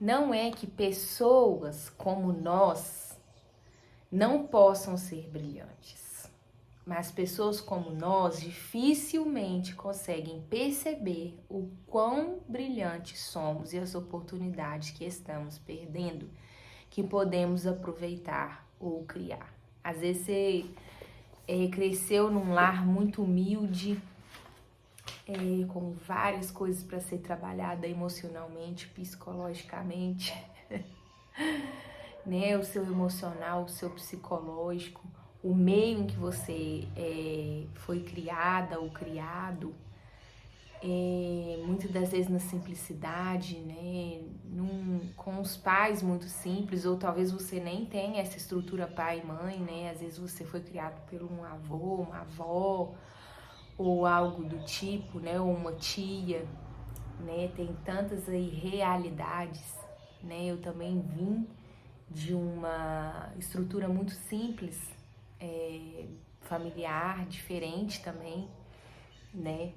Não é que pessoas como nós não possam ser brilhantes, mas pessoas como nós dificilmente conseguem perceber o quão brilhantes somos e as oportunidades que estamos perdendo, que podemos aproveitar ou criar. Às vezes você cresceu num lar muito humilde, com várias coisas para ser trabalhada emocionalmente, psicologicamente, né? O seu emocional, o seu psicológico, o meio em que você foi criada ou criado, muitas das vezes na simplicidade, né? Com os pais muito simples, ou talvez você nem tenha essa estrutura pai e mãe, né? Às vezes você foi criado por um avô, uma avó, ou algo do tipo, né? Ou uma tia, né? Tem tantas aí realidades, né? Eu também vim de uma estrutura muito simples, familiar, diferente também, né?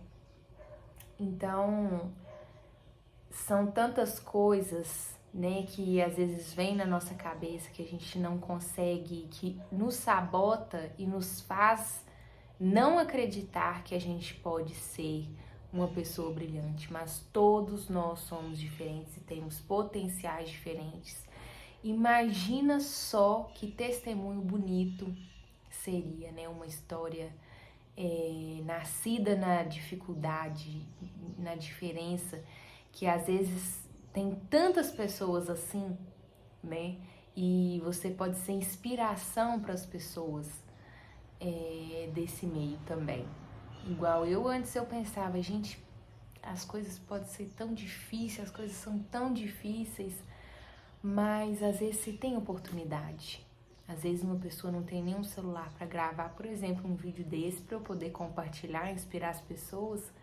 Então, são tantas coisas, né, que às vezes vem na nossa cabeça que a gente não consegue, que nos sabota e nos faz não acreditar que a gente pode ser uma pessoa brilhante, mas todos nós somos diferentes e temos potenciais diferentes. Imagina só que testemunho bonito seria, né, uma história nascida na dificuldade, na diferença, que às vezes tem tantas pessoas assim, né? E você pode ser inspiração para as pessoas desse meio também. Igual eu antes eu pensava, gente, as coisas podem ser tão difíceis, as coisas são tão difíceis, mas às vezes se tem oportunidade. Às vezes uma pessoa não tem nenhum celular para gravar, por exemplo, um vídeo desse para eu poder compartilhar, inspirar as pessoas.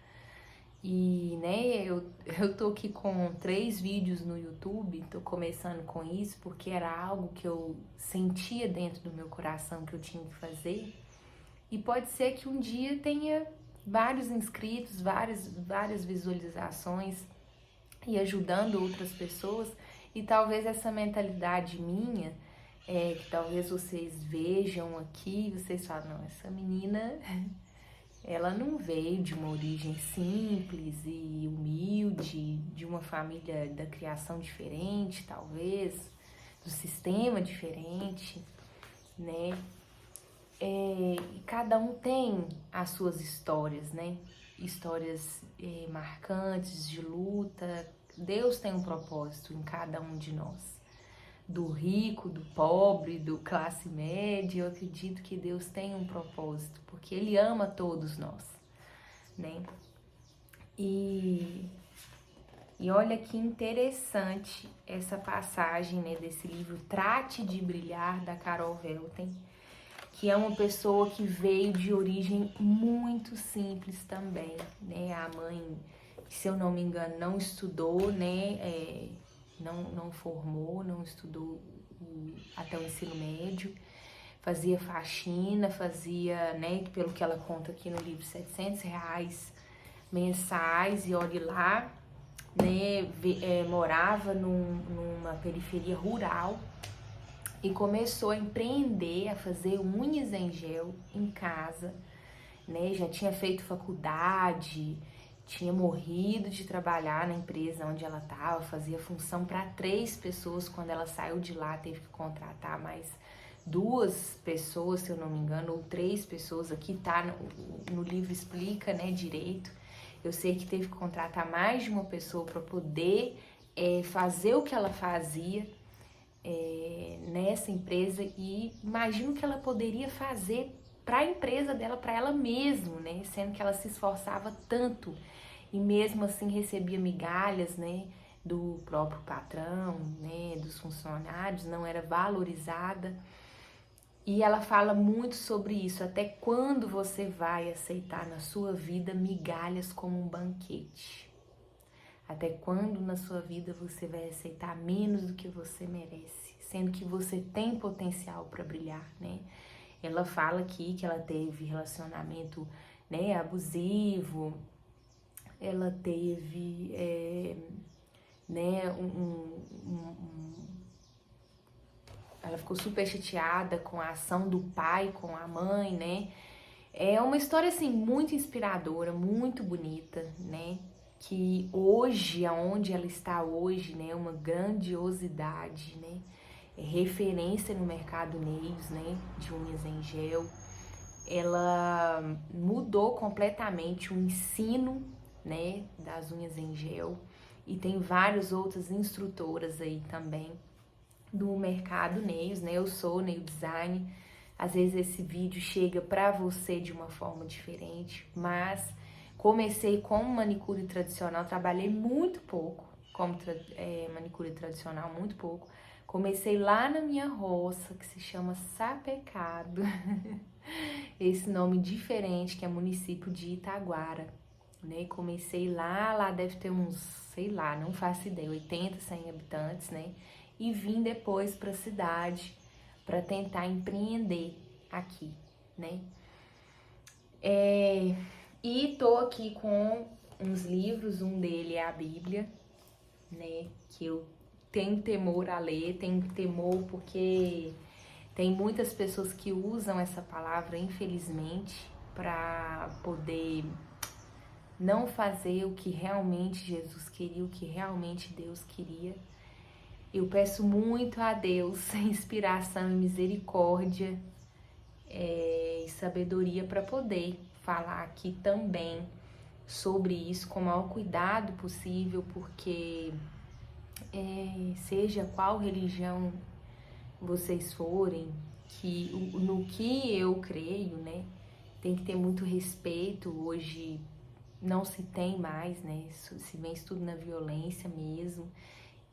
E, né, eu tô aqui com 3 vídeos no YouTube, tô começando com isso porque era algo que eu sentia dentro do meu coração que eu tinha que fazer. E pode ser que um dia tenha vários inscritos, várias visualizações e ajudando outras pessoas. E talvez essa mentalidade minha, que talvez vocês vejam aqui, vocês falam, não, essa menina, ela não veio de uma origem simples e humilde, de uma família da criação diferente, talvez, do sistema diferente, né? E cada um tem as suas histórias, né? Histórias marcantes de luta. Deus tem um propósito em cada um de nós. Do rico, do pobre, do classe média, eu acredito que Deus tem um propósito, porque Ele ama todos nós, né? E, e olha que interessante essa passagem, né, desse livro Trate de Brilhar, da Carol Velten, que é uma pessoa que veio de origem muito simples também, né? A mãe, se eu não me engano, não estudou, né? Não formou, não estudou até o ensino médio, fazia faxina, fazia, né? Pelo que ela conta aqui no livro, R$ 700 mensais, e olhe lá, né? Morava numa periferia rural e começou a empreender, a fazer unhas em gel em casa, né? Já tinha feito faculdade, tinha morrido de trabalhar na empresa onde ela estava, fazia função para 3 pessoas. Quando ela saiu de lá, teve que contratar mais 2 pessoas, se eu não me engano, ou 3 pessoas. Aqui tá no livro, explica, né, direito. Eu sei que teve que contratar mais de uma pessoa para poder fazer o que ela fazia nessa empresa, e imagino que ela poderia fazer para a empresa dela, para ela mesma, né? Sendo que ela se esforçava tanto e mesmo assim recebia migalhas, né? Do próprio patrão, né? Dos funcionários, não era valorizada. E ela fala muito sobre isso, até quando você vai aceitar na sua vida migalhas como um banquete? Até quando na sua vida você vai aceitar menos do que você merece, sendo que você tem potencial para brilhar, né? Ela fala aqui que ela teve relacionamento, né, abusivo, ela teve né? Ela ficou super chateada com a ação do pai, com a mãe, né? É uma história, assim, muito inspiradora, muito bonita, né? Que hoje, aonde ela está hoje, né? Uma grandiosidade, né? É referência no mercado nails, né? De unhas em gel. Ela mudou completamente o ensino, né? Das unhas em gel. E tem várias outras instrutoras aí também do mercado nails, né? Eu sou nail design. Às vezes esse vídeo chega para você de uma forma diferente, mas comecei com manicure tradicional, trabalhei muito pouco como manicure tradicional, muito pouco. Comecei lá na minha roça, que se chama Sapecado, esse nome diferente, que é município de Itaguara, né? Comecei lá deve ter uns, sei lá, não faço ideia, 80, 100 habitantes, né? E vim depois para a cidade para tentar empreender aqui, né? E tô aqui com uns livros, um dele é a Bíblia, né? Que eu tenho temor a ler, tenho temor porque tem muitas pessoas que usam essa palavra, infelizmente, para poder não fazer o que realmente Jesus queria, o que realmente Deus queria. Eu peço muito a Deus inspiração e misericórdia e sabedoria para poder falar aqui também sobre isso com o maior cuidado possível, porque seja qual religião vocês forem, que no que eu creio, né, tem que ter muito respeito. Hoje não se tem mais, né, se vem tudo na violência mesmo,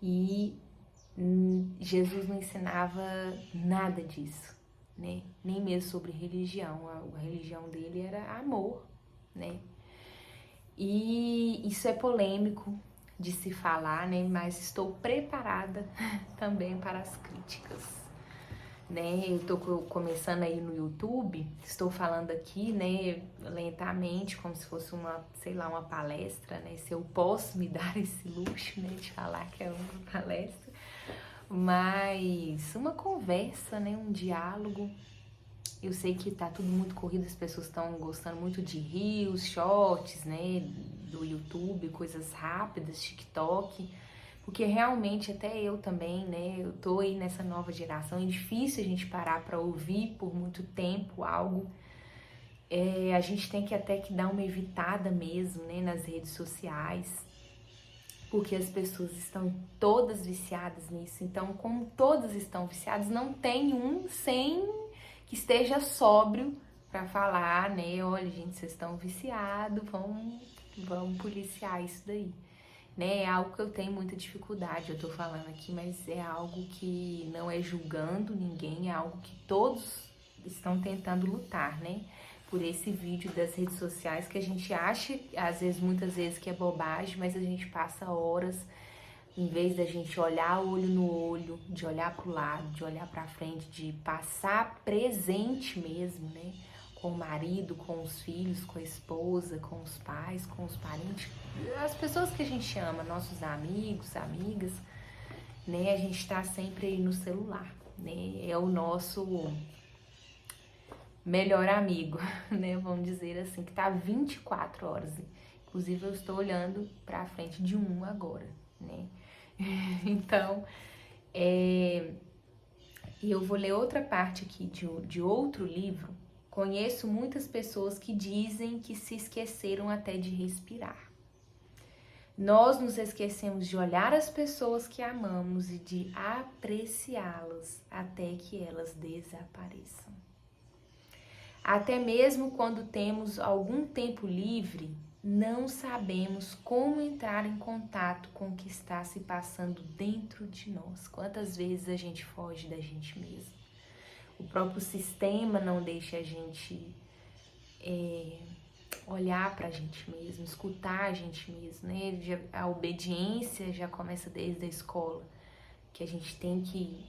e Jesus não ensinava nada disso, né? Nem mesmo sobre religião. A religião dele era amor, né? E isso é polêmico de se falar, né? Mas estou preparada também para as críticas, né? Eu tô começando aí no YouTube, estou falando aqui, né, lentamente, como se fosse uma, sei lá, uma palestra, né? Se eu posso me dar esse luxo, né, de falar que é uma palestra. Mas uma conversa, né, um diálogo. Eu sei que tá tudo muito corrido, as pessoas estão gostando muito de reels, shorts, né, do YouTube, coisas rápidas, TikTok, porque realmente até eu também, né, eu tô aí nessa nova geração, é difícil a gente parar para ouvir por muito tempo algo. A gente tem que até que dar uma evitada mesmo, né, nas redes sociais, porque as pessoas estão todas viciadas nisso. Então, como todas estão viciadas, não tem um sem que esteja sóbrio para falar, né? Olha, gente, vocês estão viciados, vamos policiar isso daí. Né? É algo que eu tenho muita dificuldade, eu tô falando aqui, mas é algo que não é julgando ninguém, é algo que todos estão tentando lutar, né? Por esse vídeo das redes sociais que a gente acha, às vezes, muitas vezes, que é bobagem, mas a gente passa horas, em vez da gente olhar olho no olho, de olhar pro lado, de olhar pra frente, de passar presente mesmo, né? Com o marido, com os filhos, com a esposa, com os pais, com os parentes, as pessoas que a gente ama, nossos amigos, amigas, né? A gente tá sempre aí no celular, né? É o nosso melhor amigo, né? Vamos dizer assim, que tá 24 horas. Inclusive, eu estou olhando pra frente de um agora, né? Então, e eu vou ler outra parte aqui de outro livro. Conheço muitas pessoas que dizem que se esqueceram até de respirar. Nós nos esquecemos de olhar as pessoas que amamos e de apreciá-las até que elas desapareçam. Até mesmo quando temos algum tempo livre, não sabemos como entrar em contato com o que está se passando dentro de nós. Quantas vezes a gente foge da gente mesmo? O próprio sistema não deixa a gente olhar para a gente mesmo, escutar a gente mesmo, né? A obediência já começa desde a escola, que a gente tem que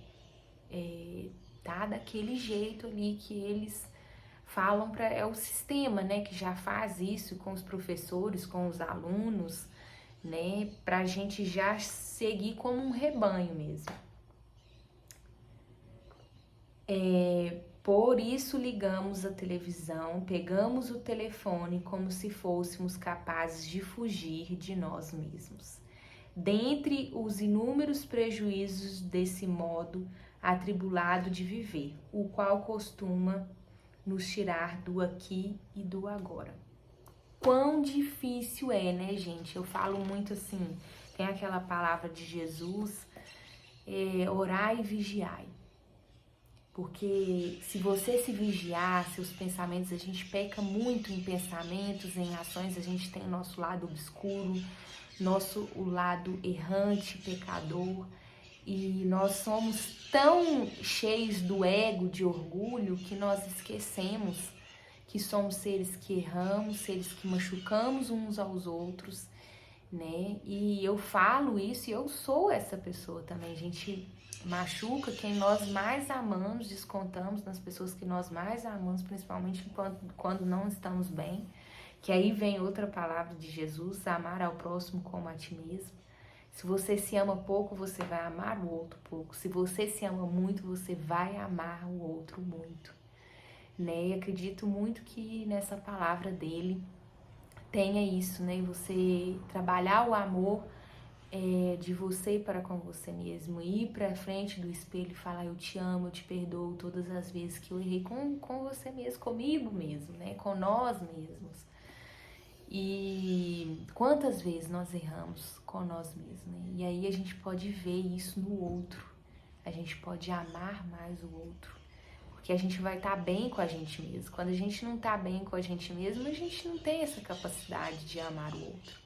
tá daquele jeito ali que eles falam é o sistema, né, que já faz isso com os professores, com os alunos, né? Pra gente já seguir como um rebanho mesmo. Por isso ligamos a televisão, pegamos o telefone como se fôssemos capazes de fugir de nós mesmos. Dentre os inúmeros prejuízos desse modo atribulado de viver, o qual costuma nos tirar do aqui e do agora. Quão difícil é, né, gente? Eu falo muito assim, tem aquela palavra de Jesus, orai e vigiai. Porque se você se vigiar, seus pensamentos, a gente peca muito em pensamentos, em ações, a gente tem o nosso lado obscuro, o lado errante, pecador, e nós somos tão cheios do ego, de orgulho, que nós esquecemos que somos seres que erramos, seres que machucamos uns aos outros, né? E eu falo isso e eu sou essa pessoa também. A gente machuca quem nós mais amamos, descontamos nas pessoas que nós mais amamos, principalmente quando não estamos bem. Que aí vem outra palavra de Jesus, amar ao próximo como a ti mesmo. Se você se ama pouco, você vai amar o outro pouco. Se você se ama muito, você vai amar o outro muito. Né? E acredito muito que nessa palavra dele tenha isso, né? Você trabalhar o amor de você para com você mesmo, ir para frente do espelho e falar eu te amo, eu te perdoo todas as vezes que eu errei com você mesmo, comigo mesmo, né? Com nós mesmos. E quantas vezes nós erramos com nós mesmos, né? E aí a gente pode ver isso no outro, a gente pode amar mais o outro, porque a gente vai estar bem com a gente mesmo. Quando a gente não está bem com a gente mesmo, a gente não tem essa capacidade de amar o outro,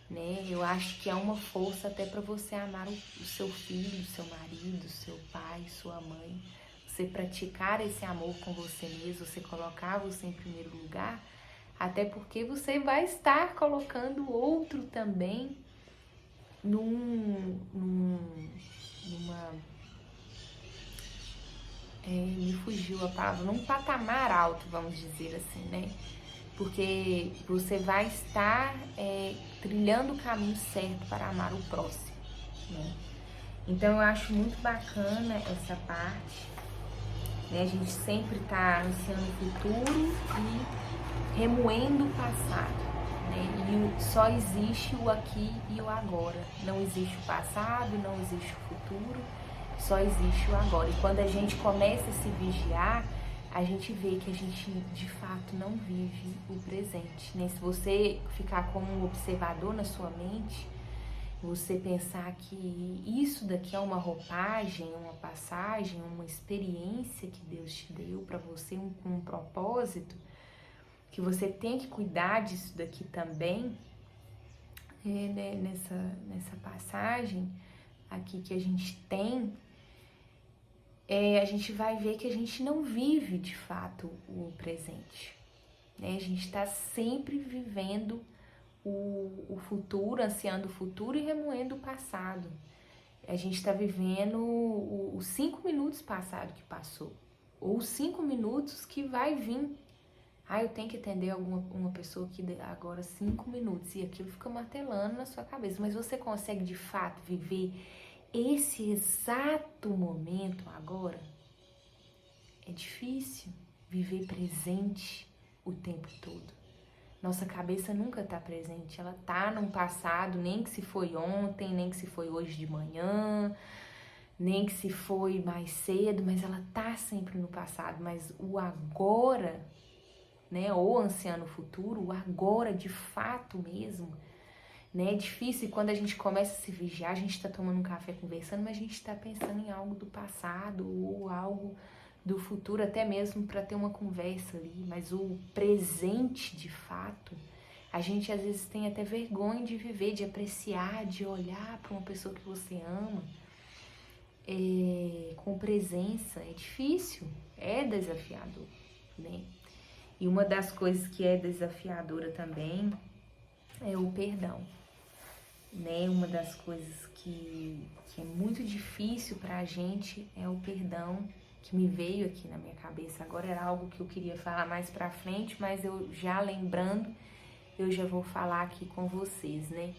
né? Eu acho que é uma força até para você amar o seu filho, o seu marido, seu pai, sua mãe. Você praticar esse amor com você mesmo, você colocar você em primeiro lugar, até porque você vai estar colocando o outro também me fugiu a palavra, num patamar alto, vamos dizer assim, né? Porque você vai estar trilhando o caminho certo para amar o próximo, né? Então eu acho muito bacana essa parte, né? A gente sempre está ansiando o futuro e remoendo o passado, né? E só existe o aqui e o agora. Não existe o passado, não existe o futuro, só existe o agora. E quando a gente começa a se vigiar, a gente vê que a gente de fato não vive o presente, né? Se você ficar como um observador na sua mente, você pensar que isso daqui é uma roupagem, uma passagem, uma experiência que Deus te deu para você, um propósito, que você tem que cuidar disso daqui também, né? Nessa passagem aqui que a gente tem, a gente vai ver que a gente não vive de fato o presente, né? A gente está sempre vivendo o futuro, ansiando o futuro e remoendo o passado. A gente está vivendo os 5 minutos passado que passou, ou os 5 minutos que vai vir. Eu tenho que atender uma pessoa aqui agora 5 minutos, e aquilo fica martelando na sua cabeça. Mas você consegue de fato viver esse exato momento agora? É difícil viver presente o tempo todo. Nossa cabeça nunca está presente, ela está num passado, nem que se foi ontem, nem que se foi hoje de manhã, nem que se foi mais cedo, mas ela está sempre no passado. Mas o agora, né, ou ansiando o futuro, o agora de fato mesmo, né, é difícil. E quando a gente começa a se vigiar, a gente está tomando um café conversando, mas a gente está pensando em algo do passado ou algo do futuro, até mesmo para ter uma conversa ali. Mas o presente de fato, a gente às vezes tem até vergonha de viver, de apreciar, de olhar para uma pessoa que você ama com presença. É difícil, é desafiador, né? E uma das coisas que é desafiadora também é o perdão, né? Uma das coisas que é muito difícil pra gente é o perdão, que me veio aqui na minha cabeça. Agora era algo que eu queria falar mais pra frente, mas eu já lembrando, eu já vou falar aqui com vocês, né?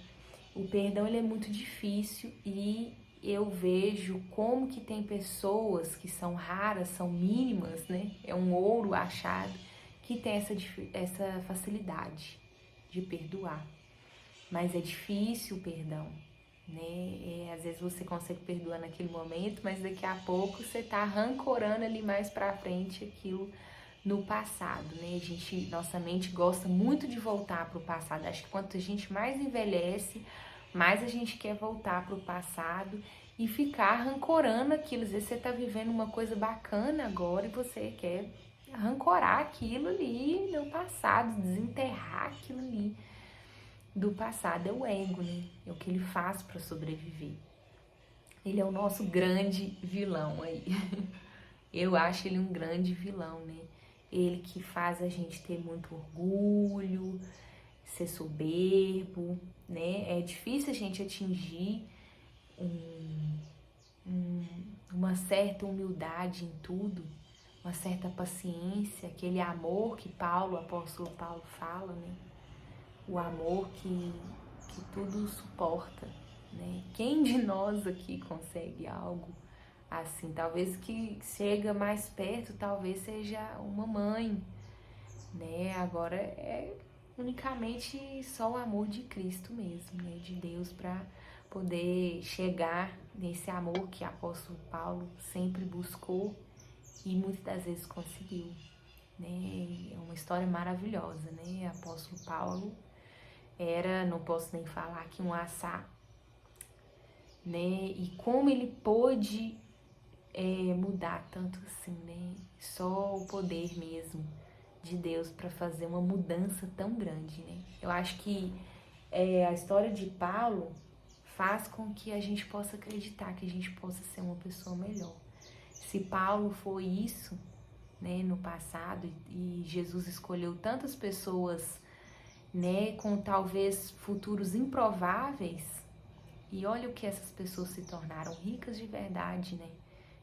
O perdão ele é muito difícil e eu vejo como que tem pessoas que são raras, são mínimas, né? É um ouro achado, que tem essa facilidade de perdoar. Mas é difícil o perdão, né? Às vezes você consegue perdoar naquele momento, mas daqui a pouco você tá rancorando ali mais pra frente aquilo no passado, né? Nossa mente gosta muito de voltar pro passado. Acho que quanto a gente mais envelhece, mais a gente quer voltar pro passado e ficar rancorando aquilo. Às vezes você tá vivendo uma coisa bacana agora e você quer rancorar aquilo ali no passado, desenterrar aquilo ali do passado. É o ego, né? É o que ele faz para sobreviver. Ele é o nosso grande vilão aí. Eu acho ele um grande vilão, né? Ele que faz a gente ter muito orgulho, ser soberbo, né? É difícil a gente atingir uma certa humildade em tudo, uma certa paciência, aquele amor que o apóstolo Paulo fala, né? O amor que tudo suporta, né? Quem de nós aqui consegue algo assim? Talvez que chega mais perto, talvez seja uma mãe, né? Agora é unicamente só o amor de Cristo mesmo, né? De Deus, para poder chegar nesse amor que o apóstolo Paulo sempre buscou e muitas das vezes conseguiu, né? É uma história maravilhosa, né? O apóstolo Paulo não posso nem falar que um assá, né? E como ele pôde mudar tanto assim, né? Só o poder mesmo de Deus para fazer uma mudança tão grande, né? Eu acho que a história de Paulo faz com que a gente possa acreditar, que a gente possa ser uma pessoa melhor. Se Paulo foi isso, né, no passado, e Jesus escolheu tantas pessoas, né, com talvez futuros improváveis, e olha o que essas pessoas se tornaram, ricas de verdade, né,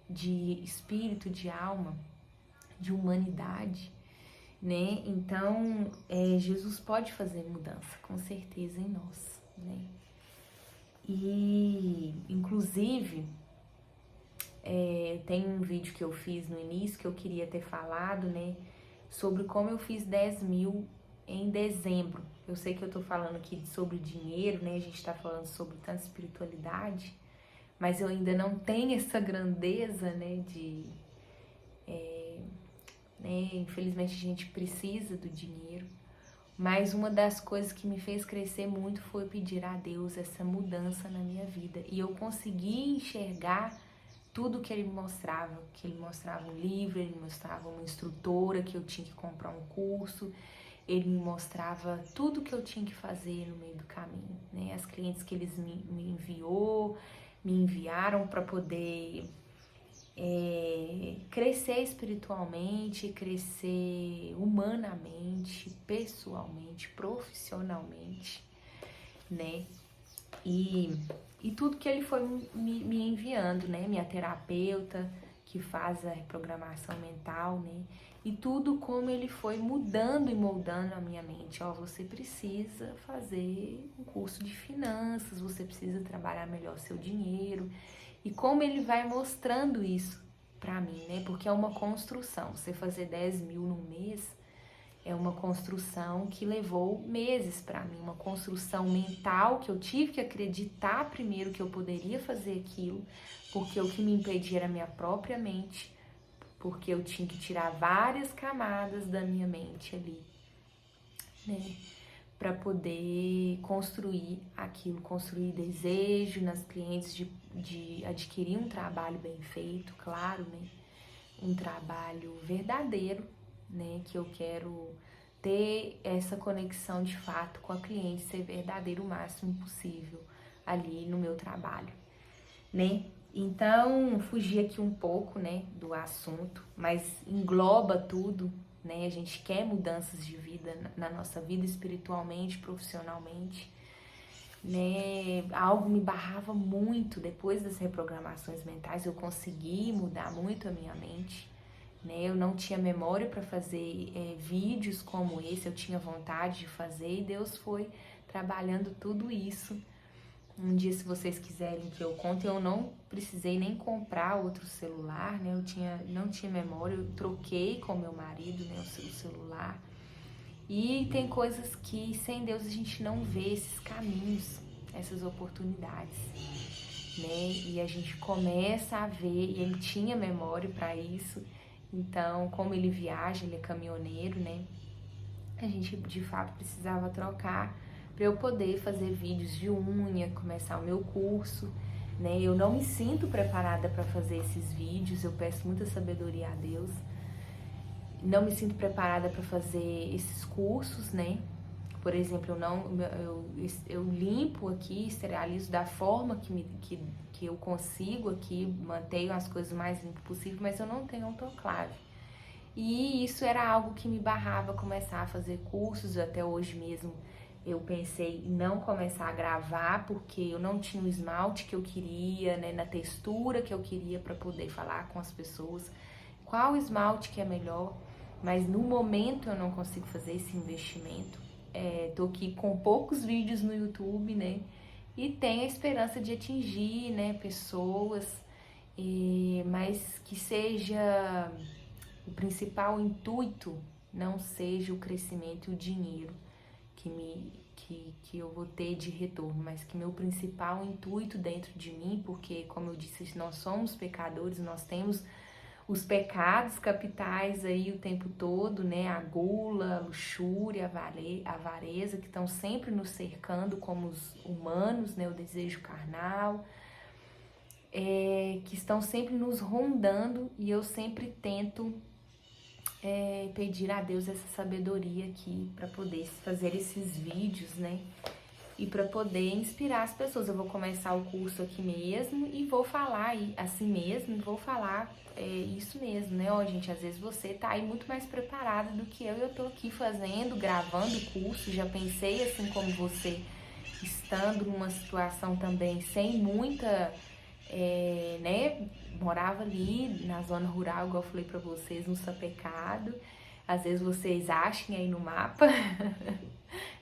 de espírito, de alma, de humanidade, né? Então, Jesus pode fazer mudança, com certeza, em nós, né? E, inclusive, tem um vídeo que eu fiz no início que eu queria ter falado, né? Sobre como eu fiz 10 mil em dezembro. Eu sei que eu tô falando aqui sobre dinheiro, né? A gente tá falando sobre tanta espiritualidade, mas eu ainda não tenho essa grandeza, né? Infelizmente a gente precisa do dinheiro. Mas uma das coisas que me fez crescer muito foi pedir a Deus essa mudança na minha vida. E eu consegui enxergar tudo que Ele me mostrava. Que Ele mostrava um livro, Ele me mostrava uma instrutora, que eu tinha que comprar um curso. Ele me mostrava tudo que eu tinha que fazer no meio do caminho, né? As clientes que Eles me enviaram para poder crescer espiritualmente, crescer humanamente, pessoalmente, profissionalmente, né? E tudo que ele foi me enviando, né? Minha terapeuta, que faz a reprogramação mental, né? E tudo como ele foi mudando e moldando a minha mente. Ó, você precisa fazer um curso de finanças, você precisa trabalhar melhor seu dinheiro. E como ele vai mostrando isso pra mim, né? Porque é uma construção. Você fazer 10 mil num mês é uma construção que levou meses pra mim. Uma construção mental que eu tive que acreditar primeiro que eu poderia fazer aquilo, porque o que me impedia era a minha própria mente, porque eu tinha que tirar várias camadas da minha mente ali, né? Para poder construir aquilo, construir desejo nas clientes de adquirir um trabalho bem feito, claro, né? Um trabalho verdadeiro, né? Que eu quero ter essa conexão de fato com a cliente, ser verdadeiro o máximo possível ali no meu trabalho, né? Então, fugir aqui um pouco, né, do assunto, mas engloba tudo, né? A gente quer mudanças de vida na nossa vida, espiritualmente, profissionalmente, né? Algo me barrava muito depois das reprogramações mentais. Eu consegui mudar muito a minha mente, né? Eu não tinha memória para fazer vídeos como esse, eu tinha vontade de fazer e Deus foi trabalhando tudo isso, Um dia, se vocês quiserem que eu conte, eu não precisei nem comprar outro celular, né? Não tinha memória, eu troquei com meu marido, né, o celular. E tem coisas que sem Deus a gente não vê esses caminhos, essas oportunidades, né? E a gente começa a ver, e ele tinha memória para isso. Então, como ele viaja, ele é caminhoneiro, né? A gente de fato precisava trocar para eu poder fazer vídeos de unha, começar o meu curso, né? Eu não me sinto preparada para fazer esses vídeos, eu peço muita sabedoria a Deus. Não me sinto preparada para fazer esses cursos, né? Por exemplo, eu limpo aqui, esterilizo da forma que eu consigo aqui, mantenho as coisas o mais limpo possível, mas eu não tenho autoclave. E isso era algo que me barrava a começar a fazer cursos. Até hoje mesmo eu pensei em não começar a gravar porque eu não tinha o esmalte que eu queria, né, na textura que eu queria para poder falar com as pessoas qual esmalte que é melhor, mas no momento eu não consigo fazer esse investimento. Tô aqui com poucos vídeos no YouTube, né, e tenho a esperança de atingir, né, pessoas, mas que seja o principal intuito não seja o crescimento e o dinheiro que eu vou ter de retorno, mas que meu principal intuito dentro de mim, porque como eu disse, nós somos pecadores, nós temos os pecados capitais aí o tempo todo, né? A gula, a luxúria, a avareza, que estão sempre nos cercando como os humanos, né? O desejo carnal, que estão sempre nos rondando, e eu sempre tento pedir a Deus essa sabedoria aqui para poder fazer esses vídeos, né? E para poder inspirar as pessoas. Eu vou começar o curso aqui mesmo e vou falar assim mesmo, vou falar isso mesmo, né? Ó, gente, às vezes você tá aí muito mais preparada do que eu tô aqui fazendo, gravando o curso, já pensei assim como você, estando numa situação também sem muita, né? Morava ali na zona rural, igual eu falei pra vocês, no Sapecado. Às vezes vocês achem aí no mapa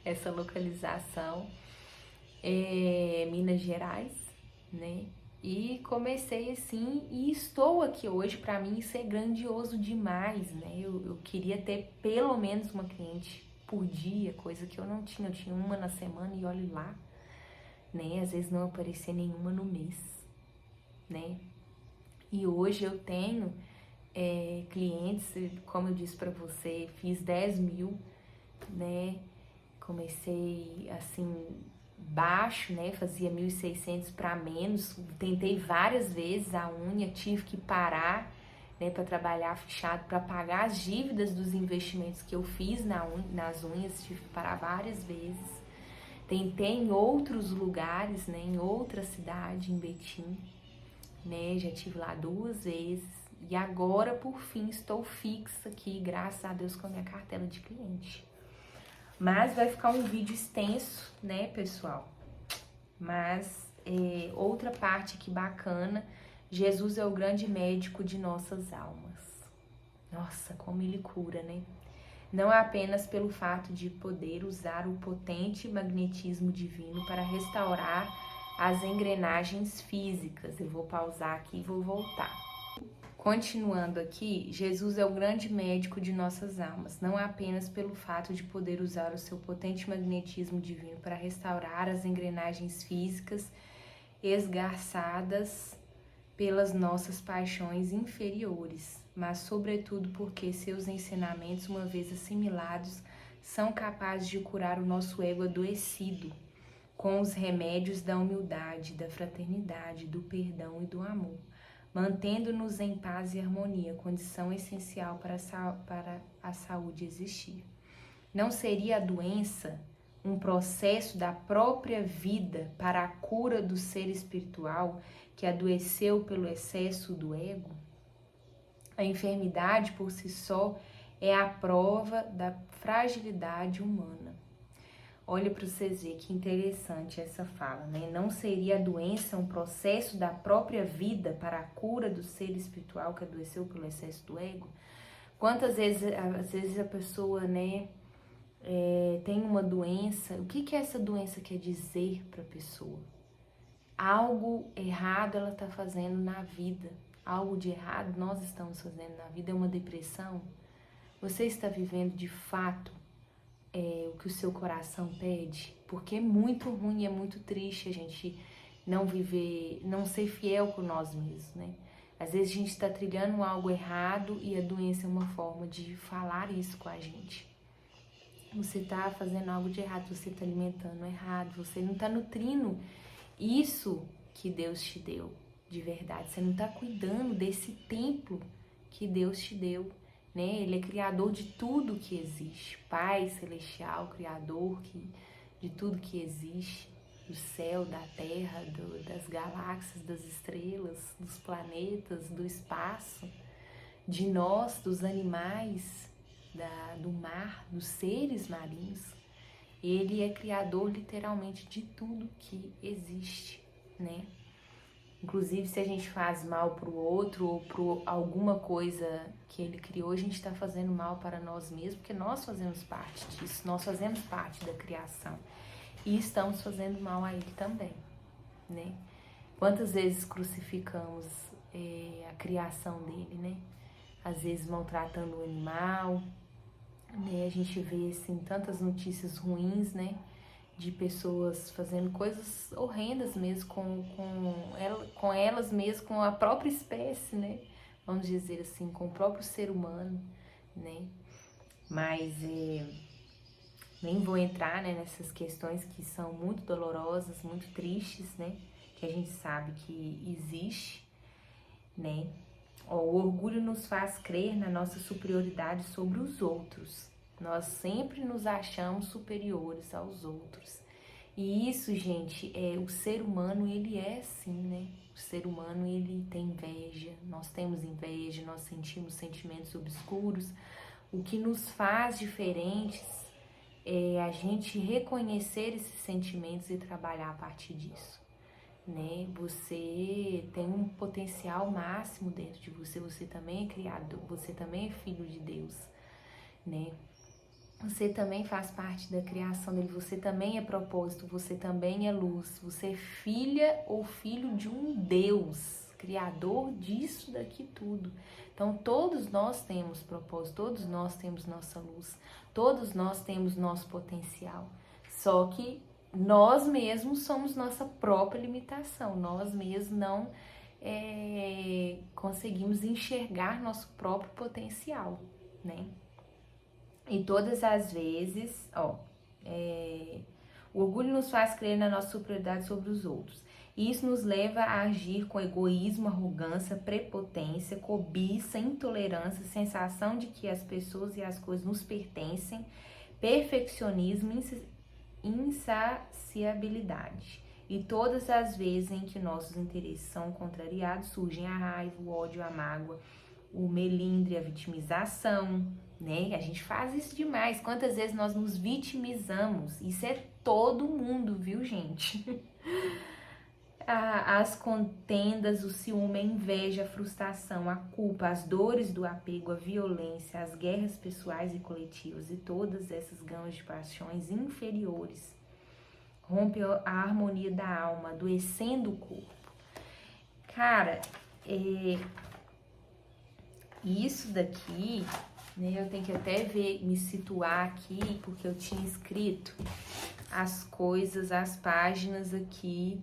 essa localização. Minas Gerais, né? E comecei assim, e estou aqui hoje. Para mim isso é grandioso demais, né? Eu queria ter pelo menos uma cliente por dia, coisa que eu não tinha. Eu tinha uma na semana e olhe lá, né? Às vezes não aparecia nenhuma no mês, né? E hoje eu tenho clientes, como eu disse para você, fiz 10 mil, né? Comecei assim baixo, né? Fazia 1.600 para menos. Tentei várias vezes a unha, tive que parar, né, para trabalhar fechado, para pagar as dívidas dos investimentos que eu fiz nas unhas, tive que parar várias vezes. Tentei em outros lugares, né, em outra cidade, em Betim, né? Já tive lá 2 vezes. E agora, por fim, estou fixa aqui, graças a Deus, com a minha cartela de cliente. Mas vai ficar um vídeo extenso, né, pessoal? Mas outra parte aqui bacana, Jesus é o grande médico de nossas almas. Nossa, como ele cura, né? Não apenas pelo fato de poder usar o potente magnetismo divino para restaurar as engrenagens físicas. Eu vou pausar aqui e vou voltar. Continuando aqui, Jesus é o grande médico de nossas almas, não apenas pelo fato de poder usar o seu potente magnetismo divino para restaurar as engrenagens físicas esgarçadas pelas nossas paixões inferiores, mas sobretudo porque seus ensinamentos, uma vez assimilados, são capazes de curar o nosso ego adoecido com os remédios da humildade, da fraternidade, do perdão e do amor, mantendo-nos em paz e harmonia, condição essencial para a saúde existir. Não seria a doença um processo da própria vida para a cura do ser espiritual que adoeceu pelo excesso do ego? A enfermidade por si só é a prova da fragilidade humana. Olha para vocês verem que interessante essa fala, né? Não seria a doença um processo da própria vida para a cura do ser espiritual que adoeceu pelo excesso do ego? Quantas vezes, às vezes a pessoa, né, tem uma doença, o que essa doença quer dizer para a pessoa? algo errado ela está fazendo na vida. Algo de errado nós estamos fazendo na vida, é uma depressão. Você está vivendo de fato o que o seu coração pede? Porque é muito ruim, é muito triste a gente não viver, não ser fiel com nós mesmos, né? Às vezes a gente está trilhando algo errado e a doença é uma forma de falar isso com a gente. Você está fazendo algo de errado, você está alimentando errado, você não está nutrindo isso que Deus te deu de verdade. Você não está cuidando desse templo que Deus te deu, né? Ele é criador de tudo que existe, Pai celestial, criador de tudo que existe, do céu, da terra, das galáxias, das estrelas, dos planetas, do espaço, de nós, dos animais, do mar, dos seres marinhos. Ele é criador literalmente de tudo que existe, né? Inclusive, se a gente faz mal para o outro ou para alguma coisa que ele criou, a gente está fazendo mal para nós mesmos, porque nós fazemos parte disso, nós fazemos parte da criação e estamos fazendo mal a ele também, né? Quantas vezes crucificamos a criação dele, né? Às vezes maltratando o animal, né? A gente vê assim tantas notícias ruins, né? De pessoas fazendo coisas horrendas mesmo com elas mesmas, com a própria espécie, né? Vamos dizer assim, com o próprio ser humano, né? Mas nem vou entrar, né, nessas questões que são muito dolorosas, muito tristes, né? Que a gente sabe que existe, né? O orgulho nos faz crer na nossa superioridade sobre os outros. Nós sempre nos achamos superiores aos outros. E isso, gente, o ser humano, ele é assim, né? O ser humano, ele tem inveja, nós temos inveja, nós sentimos sentimentos obscuros. O que nos faz diferentes é a gente reconhecer esses sentimentos e trabalhar a partir disso, né? Você tem um potencial máximo dentro de você, você também é criado, você também é filho de Deus, né? Você também faz parte da criação dele, você também é propósito, você também é luz, você é filha ou filho de um Deus, criador disso daqui tudo. Então todos nós temos propósito, todos nós temos nossa luz, todos nós temos nosso potencial. Só que nós mesmos somos nossa própria limitação, nós mesmos não conseguimos enxergar nosso próprio potencial, né? E todas as vezes, o orgulho nos faz crer na nossa superioridade sobre os outros. Isso nos leva a agir com egoísmo, arrogância, prepotência, cobiça, intolerância, sensação de que as pessoas e as coisas nos pertencem, perfeccionismo, insaciabilidade. E todas as vezes em que nossos interesses são contrariados, surgem a raiva, o ódio, a mágoa, o melindre, a vitimização, né? A gente faz isso demais. Quantas vezes nós nos vitimizamos? Isso é todo mundo, viu, gente? As contendas, o ciúme, a inveja, a frustração, a culpa, as dores do apego, a violência, as guerras pessoais e coletivas e todas essas gamas de paixões inferiores rompe a harmonia da alma, adoecendo o corpo. Cara, isso daqui, né, eu tenho que até me situar aqui, porque eu tinha escrito as coisas, as páginas aqui,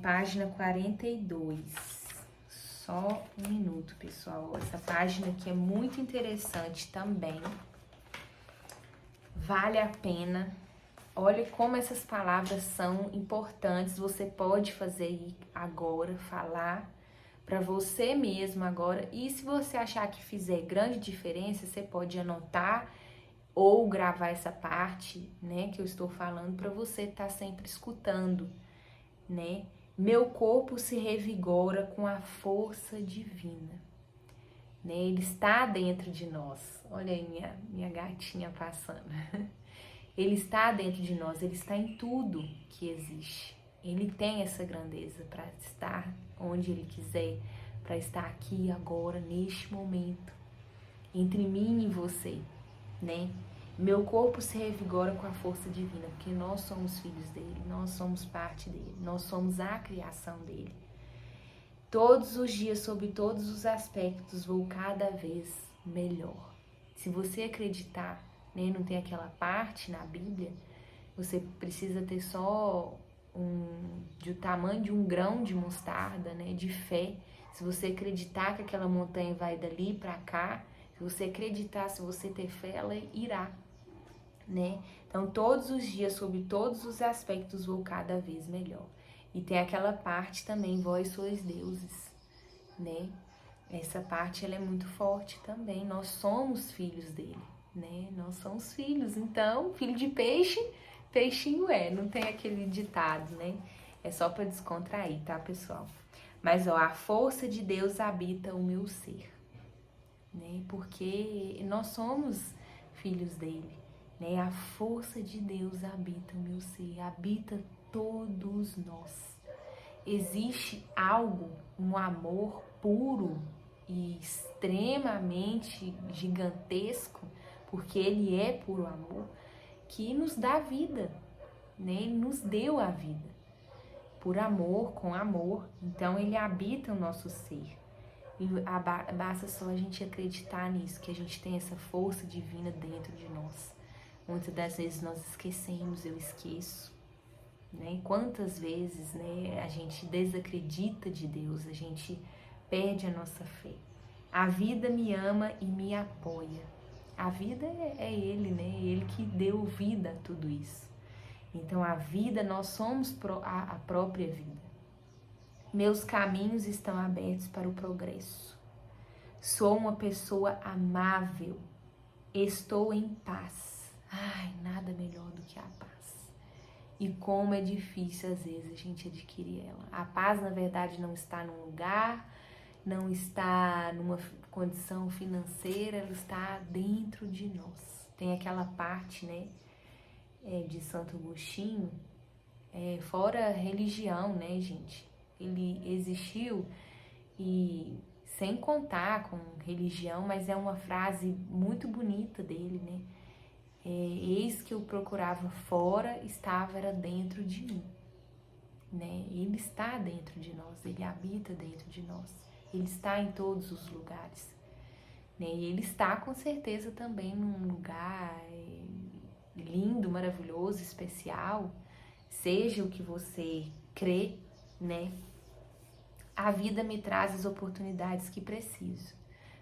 página 42. Só um minuto, pessoal. Essa página aqui é muito interessante também. Vale a pena. Olha como essas palavras são importantes. Você pode fazer agora, falar para você mesmo agora. E se você achar que fizer grande diferença, você pode anotar ou gravar essa parte, né, que eu estou falando para você estar sempre escutando, né? Meu corpo se revigora com a força divina, né? Ele está dentro de nós. Olha aí minha gatinha passando. Ele está dentro de nós, ele está em tudo que existe. Ele tem essa grandeza para estar onde ele quiser, para estar aqui agora, neste momento, entre mim e você, né? Meu corpo se revigora com a força divina, porque nós somos filhos dele, nós somos parte dele, nós somos a criação dele. Todos os dias, sob todos os aspectos, vou cada vez melhor. Se você acreditar, né, não tem aquela parte na Bíblia, você precisa ter só do tamanho de um grão de mostarda, né, de fé. Se você acreditar que aquela montanha vai dali para cá, se você acreditar, se você ter fé, ela irá, né? Então, todos os dias, sob todos os aspectos, vou cada vez melhor. E tem aquela parte também, vós sois deuses, né? Essa parte, ela é muito forte também. Nós somos filhos dele, né? Nós somos filhos. Então, filho de peixe, peixinho é. Não tem aquele ditado, né? É só para descontrair, tá, pessoal? Mas, ó, a força de Deus habita o meu ser, né? Porque nós somos filhos dele, né? A força de Deus habita o meu ser, habita todos nós. Existe algo, um amor puro e extremamente gigantesco, porque ele é puro amor, que nos dá vida, né? Ele nos deu a vida, por amor, com amor. Então ele habita o nosso ser. E basta só a gente acreditar nisso, que a gente tem essa força divina dentro de nós. Muitas das vezes nós esquecemos, eu esqueço, né? Quantas vezes, né, a gente desacredita de Deus, a gente perde a nossa fé. A vida me ama e me apoia. A vida é Ele, né? Ele que deu vida a tudo isso. Então a vida, nós somos a própria vida. Meus caminhos estão abertos para o progresso. Sou uma pessoa amável. Estou em paz. Ai, nada melhor do que a paz. E como é difícil às vezes a gente adquirir ela. A paz, na verdade, não está num lugar, não está numa condição financeira, ela está dentro de nós. Tem aquela parte, né, de Santo Agostinho, fora religião, né, gente? Ele existiu e sem contar com religião, mas é uma frase muito bonita dele, né? Eis que eu procurava fora, era dentro de mim, né? Ele está dentro de nós, ele habita dentro de nós, ele está em todos os lugares, né? E ele está com certeza também num lugar lindo, maravilhoso, especial, seja o que você crê, né? A vida me traz as oportunidades que preciso.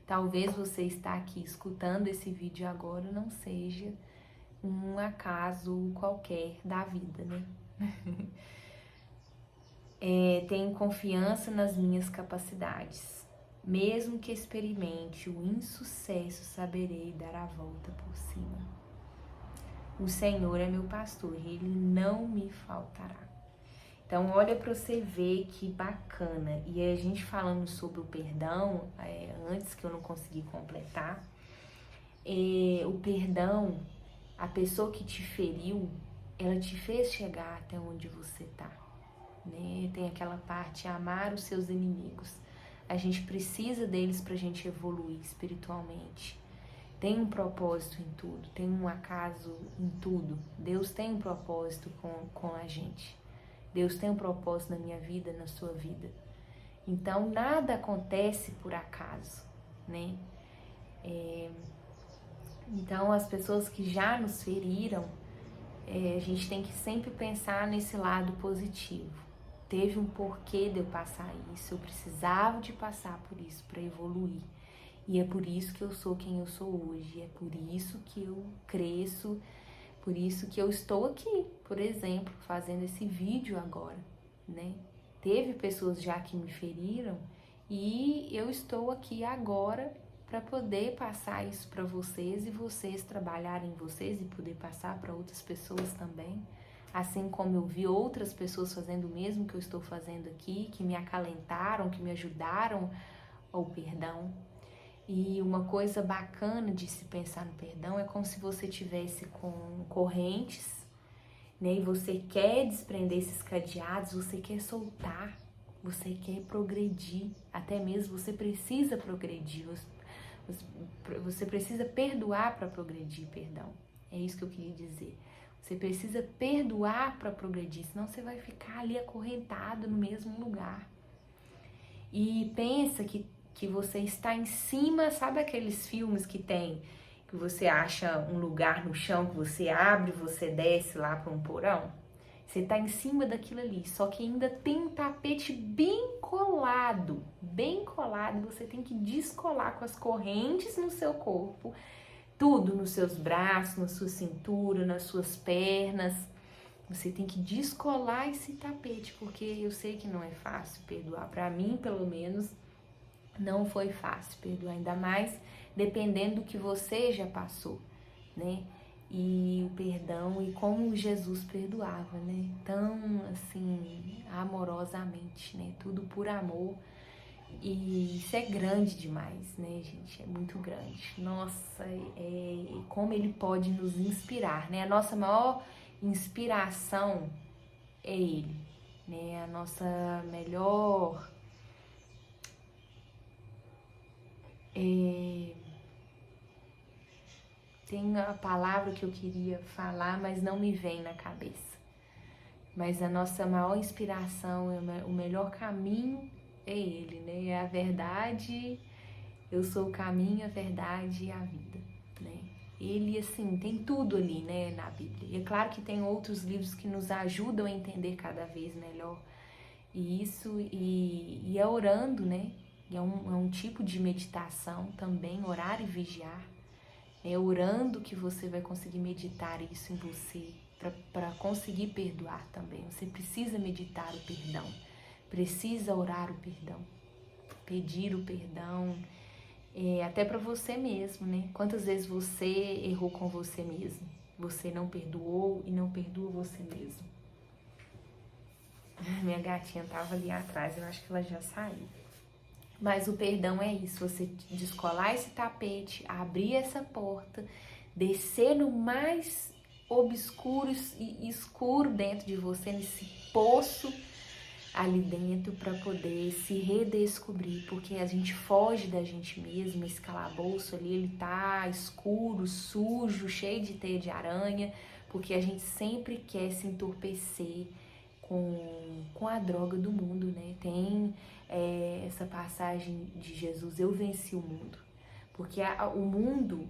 Talvez você está aqui escutando esse vídeo agora não seja um acaso qualquer da vida, né? Tenho confiança nas minhas capacidades. Mesmo que experimente o insucesso, saberei dar a volta por cima. O Senhor é meu pastor e Ele não me faltará. Então, olha para você ver que bacana. E a gente falando sobre o perdão, antes que eu não consegui completar, o perdão, a pessoa que te feriu, ela te fez chegar até onde você tá, né? Tem aquela parte, amar os seus inimigos. A gente precisa deles pra gente evoluir espiritualmente. Tem um propósito em tudo, tem um acaso em tudo. Deus tem um propósito com a gente. Deus tem um propósito na minha vida, na sua vida. Então, nada acontece por acaso, né? Então, as pessoas que já nos feriram, a gente tem que sempre pensar nesse lado positivo. Teve um porquê de eu passar isso, eu precisava de passar por isso para evoluir. E é por isso que eu sou quem eu sou hoje, é por isso que eu cresço, por isso que eu estou aqui, por exemplo, fazendo esse vídeo agora, né? Teve pessoas já que me feriram e eu estou aqui agora para poder passar isso para vocês e vocês trabalharem em vocês e poder passar para outras pessoas também. Assim como eu vi outras pessoas fazendo o mesmo que eu estou fazendo aqui, que me acalentaram, que me ajudaram ao perdão. E uma coisa bacana de se pensar no perdão é como se você tivesse com correntes, né? E você quer desprender esses cadeados, você quer soltar, você quer progredir, até mesmo você precisa progredir, você precisa perdoar para progredir, perdão. É isso que eu queria dizer. Você precisa perdoar para progredir, senão você vai ficar ali acorrentado no mesmo lugar. E pensa que você está em cima, sabe aqueles filmes que tem, que você acha um lugar no chão, que você abre, você desce lá para um porão? Você está em cima daquilo ali, só que ainda tem um tapete bem colado, e você tem que descolar com as correntes no seu corpo, tudo nos seus braços, na sua cintura, nas suas pernas. Você tem que descolar esse tapete, porque eu sei que não é fácil perdoar. Para mim, pelo menos, não foi fácil perdoar, ainda mais dependendo do que você já passou, né? E o perdão e como Jesus perdoava, né? Tão assim, amorosamente, né? Tudo por amor. E isso é grande demais, né, gente? É muito grande. Nossa, como ele pode nos inspirar, né? A nossa maior inspiração é ele, né? A nossa melhor tem a palavra que eu queria falar, mas não me vem na cabeça. Mas a nossa maior inspiração, o melhor caminho é ele, né? É a verdade, eu sou o caminho, a verdade e a vida, né? Ele, assim, tem tudo ali, né, na Bíblia. E é claro que tem outros livros que nos ajudam a entender cada vez melhor isso, e é orando, né? É um tipo de meditação também, orar e vigiar. É orando que você vai conseguir meditar isso em você, para conseguir perdoar também. Você precisa meditar o perdão, precisa orar o perdão, pedir o perdão, até para você mesmo, né? Quantas vezes você errou com você mesmo? Você não perdoou e não perdoa você mesmo. Minha gatinha tava ali atrás, eu acho que ela já saiu. Mas o perdão é isso, você descolar esse tapete, abrir essa porta, descer no mais obscuro e escuro dentro de você, nesse poço ali dentro, para poder se redescobrir, porque a gente foge da gente mesmo, esse calabouço ali, ele tá escuro, sujo, cheio de teia de aranha, porque a gente sempre quer se entorpecer com a droga do mundo, né? Tem essa passagem de Jesus, eu venci o mundo, porque o mundo,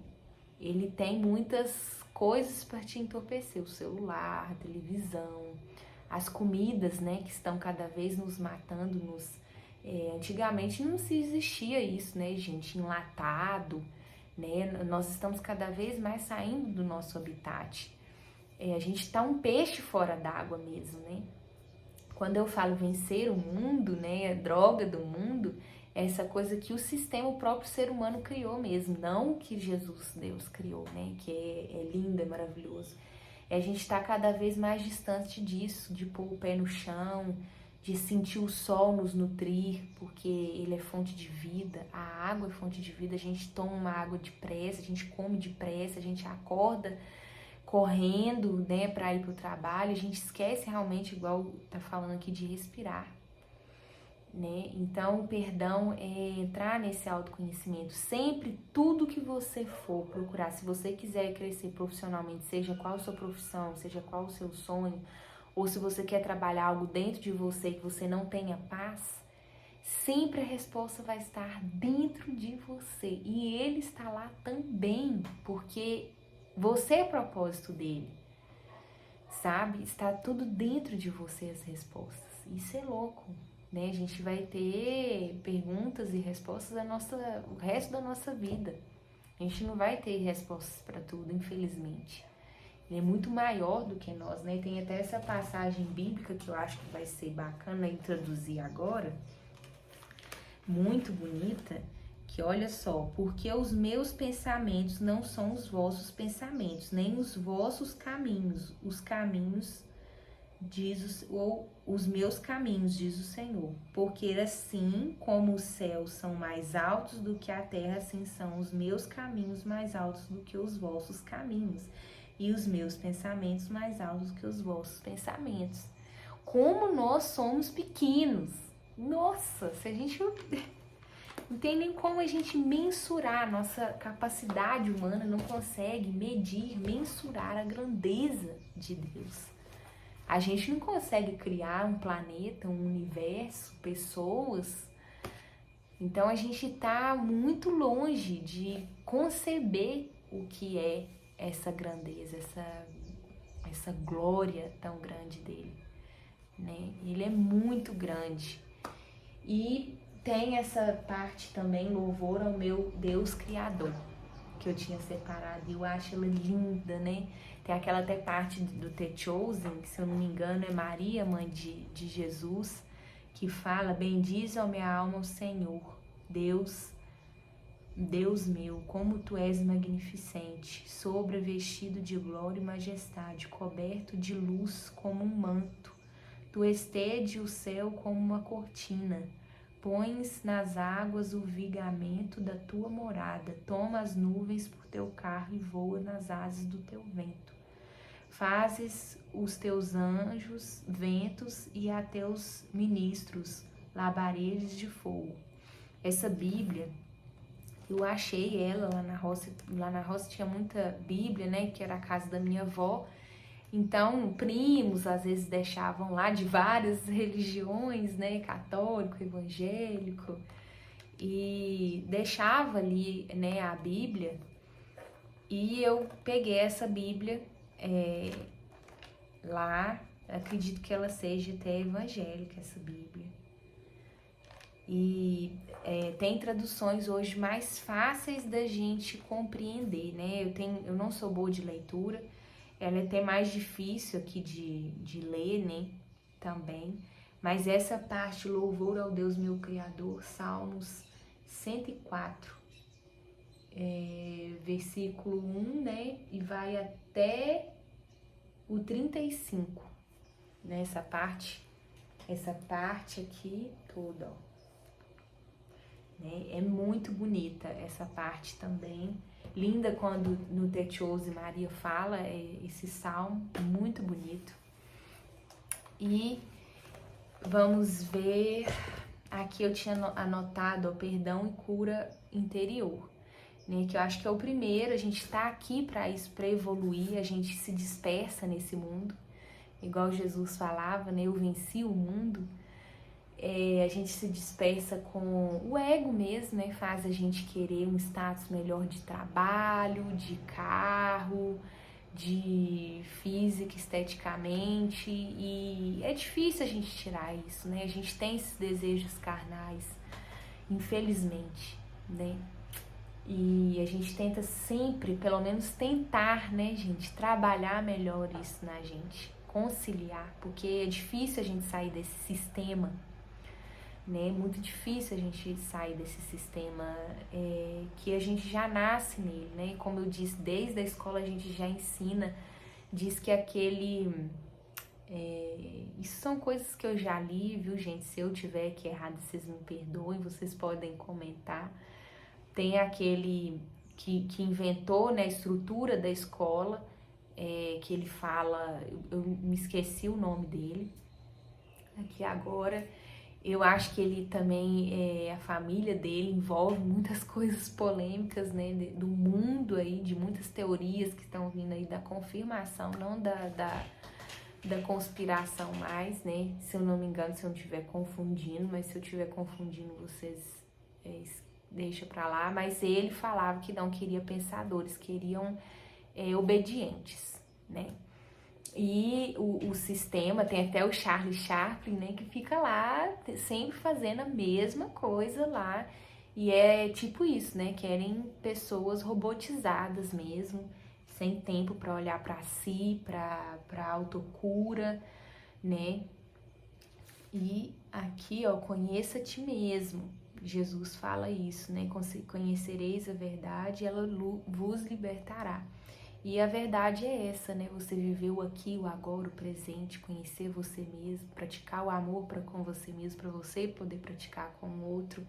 ele tem muitas coisas para te entorpecer, o celular, a televisão, as comidas, né, que estão cada vez nos matando, antigamente não se existia isso, né, gente, enlatado, né, nós estamos cada vez mais saindo do nosso habitat, a gente tá um peixe fora d'água mesmo, né. Quando eu falo vencer o mundo, né, a droga do mundo, é essa coisa que o próprio ser humano criou mesmo, não que Jesus, Deus, criou, né, que é lindo, é maravilhoso. A gente está cada vez mais distante disso, de pôr o pé no chão, de sentir o sol nos nutrir, porque ele é fonte de vida, a água é fonte de vida, a gente toma uma água depressa, a gente come depressa, a gente acorda correndo, né, para ir para o trabalho, a gente esquece realmente, igual tá falando aqui, de respirar, né? Então, o perdão é entrar nesse autoconhecimento. Sempre, tudo que você for procurar, se você quiser crescer profissionalmente, seja qual a sua profissão, seja qual o seu sonho, ou se você quer trabalhar algo dentro de você que você não tenha paz, sempre a resposta vai estar dentro de você. E ele está lá também, porque você é propósito dele, sabe? Está tudo dentro de você, as respostas. Isso é louco, né? A gente vai ter perguntas e respostas o resto da nossa vida. A gente não vai ter respostas para tudo, infelizmente. Ele é muito maior do que nós, né? Tem até essa passagem bíblica que eu acho que vai ser bacana introduzir agora, muito bonita, que olha só, porque os meus pensamentos não são os vossos pensamentos, nem os vossos caminhos, os caminhos ou os meus caminhos, diz o Senhor. Porque assim como os céus são mais altos do que a terra, assim são os meus caminhos mais altos do que os vossos caminhos, e os meus pensamentos mais altos do que os vossos pensamentos. Como nós somos pequenos! Nossa, se a gente Não tem nem como a gente mensurar, nossa capacidade humana não consegue medir, mensurar a grandeza de Deus. A gente não consegue criar um planeta, um universo, pessoas. Então a gente está muito longe de conceber o que é essa grandeza, essa glória tão grande dele, né? Ele é muito grande. E tem essa parte também, louvor ao meu Deus Criador, que eu tinha separado, e eu acho ela linda, né? Tem aquela até parte do The Chosen, que se eu não me engano é Maria, mãe de Jesus, que fala: bendize, ó minha alma, o Senhor, Deus meu, como tu és magnificente, sobrevestido de glória e majestade, coberto de luz como um manto. Tu estende o céu como uma cortina, pões nas águas o vigamento da tua morada, toma as nuvens por teu carro e voa nas asas do teu vento. Fazes os teus anjos ventos e a teus ministros labaredas de fogo. Essa Bíblia, eu achei ela lá na roça tinha muita Bíblia, né, que era a casa da minha avó. Então, primos às vezes deixavam lá de várias religiões, né, católico, evangélico, e deixava ali, né, a Bíblia. E eu peguei essa Bíblia lá, acredito que ela seja até evangélica, essa Bíblia. E tem traduções hoje mais fáceis da gente compreender, né? Eu não sou boa de leitura, ela é até mais difícil aqui de ler, né? Também. Mas essa parte, louvor ao Deus meu Criador, Salmos 104, versículo 1, né? E vai até o 35, né? Essa parte aqui toda, ó. Né? É muito bonita essa parte também. Linda quando no The Chosen Maria fala esse salmo, muito bonito. E vamos ver, aqui eu tinha anotado, ó, perdão e cura interior, né? Que eu acho que é o primeiro, a gente tá aqui para isso, para evoluir, a gente se dispersa nesse mundo, igual Jesus falava, né? Eu venci o mundo. A gente se dispersa com o ego mesmo, né? Faz a gente querer um status melhor de trabalho, de carro, de física, esteticamente, e é difícil a gente tirar isso, né? A gente tem esses desejos carnais, infelizmente, né? E a gente tenta sempre, pelo menos tentar, né, gente, trabalhar melhor isso na gente, conciliar, porque é difícil a gente sair desse sistema, né? É muito difícil a gente sair desse sistema que a gente já nasce nele, né? Como eu disse, desde a escola a gente já ensina, diz que isso são coisas que eu já li, viu, gente? Se eu tiver aqui errado, vocês me perdoem, vocês podem comentar. Tem aquele que inventou, né, a estrutura da escola, que ele fala, eu me esqueci o nome dele aqui agora. Eu acho que ele também, a família dele envolve muitas coisas polêmicas, né, do mundo aí, de muitas teorias que estão vindo aí da confirmação, não da conspiração mais, né, se eu não me engano, se eu não estiver confundindo, mas se eu estiver confundindo, vocês deixam pra lá. Mas ele falava que não queria pensadores, queriam obedientes, né. E o sistema, tem até o Charlie Chaplin, né, que fica lá sempre fazendo a mesma coisa lá. E é tipo isso, né, querem pessoas robotizadas mesmo, sem tempo para olhar para si, para autocura, né. E aqui, ó, conheça a ti mesmo. Jesus fala isso, né, conhecereis a verdade, ela vos libertará. E a verdade é essa, né? Você viver o aqui, o agora, o presente, conhecer você mesmo, praticar o amor para com você mesmo, para você poder praticar com o outro,